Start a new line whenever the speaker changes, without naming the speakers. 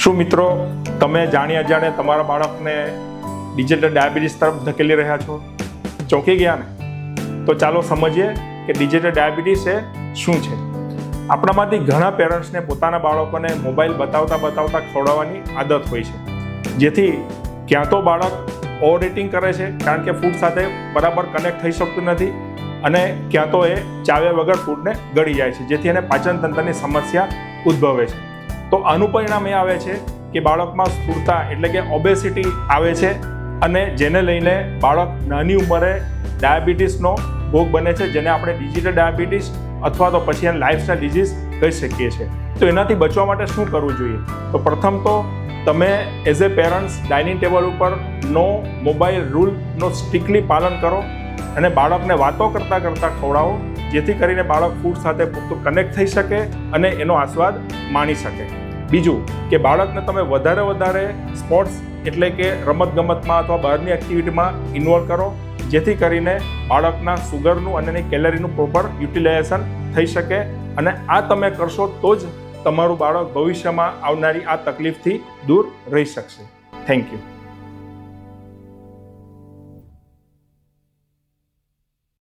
શું મિત્રો તમે જાણી અજાણે તમારા બાળકને ડિજિટલ ડાયાબિટીસ તરફ ધકેલી રહ્યા છો? ચોંકી ગયા ને? તો ચાલો સમજીએ કે ડિજિટલ ડાયાબિટીસ એ શું છે. આપણામાંથી ઘણા પેરેન્ટ્સને પોતાના બાળકોને મોબાઈલ બતાવતા ખવડાવવાની આદત હોય છે, જેથી ક્યાં તો બાળક ઓવર ઇટિંગ કરે છે કારણ કે ફૂડ સાથે બરાબર કનેક્ટ થઈ શકતું નથી, અને ક્યાં તો એ ચાવ્યા વગર ફૂડને ગળી જાય છે, જેથી એને પાચન તંત્રની સમસ્યા ઉદ્ભવે છે. તો આનું પરિણામ એ આવે છે કે બાળકમાં સ્થૂળતા એટલે કે ઓબેસિટી આવે છે, અને જેને લઈને બાળક નાની ઉંમરે ડાયાબિટીસનો ભોગ બને છે, જેને આપણે ડિજિટલ ડાયાબિટીસ અથવા તો પછી એને લાઇફસ્ટાઇલ ડિઝીઝ કહી શકીએ છીએ. તો એનાથી બચવા માટે શું કરવું જોઈએ? તો પ્રથમ તો તમે as a parents dining table ઉપર નો મોબાઈલ રૂલનો સ્ટ્રિક્ટલી પાલન કરો અને બાળકને વાતો કરતાં ખવડાવો, જેથી કરીને બાળક ફૂડ સાથે પૂરતું કનેક્ટ થઈ શકે અને એનો આસ્વાદ માણી શકે. બીજું કે બાળકને તમે વધારે સ્પોર્ટ્સ એટલે કે રમતગમતમાં અથવા બહારની એક્ટિવિટીમાં ઇન્વોલ્વ કરો, જેથી કરીને બાળકના સુગરનું અને એની કેલરીનું પ્રોપર યુટિલાઇઝેશન થઈ શકે. અને આ તમે કરશો તો જ તમારું બાળક ભવિષ્યમાં આવનારી આ તકલીફથી દૂર રહી શકશે. Thank you.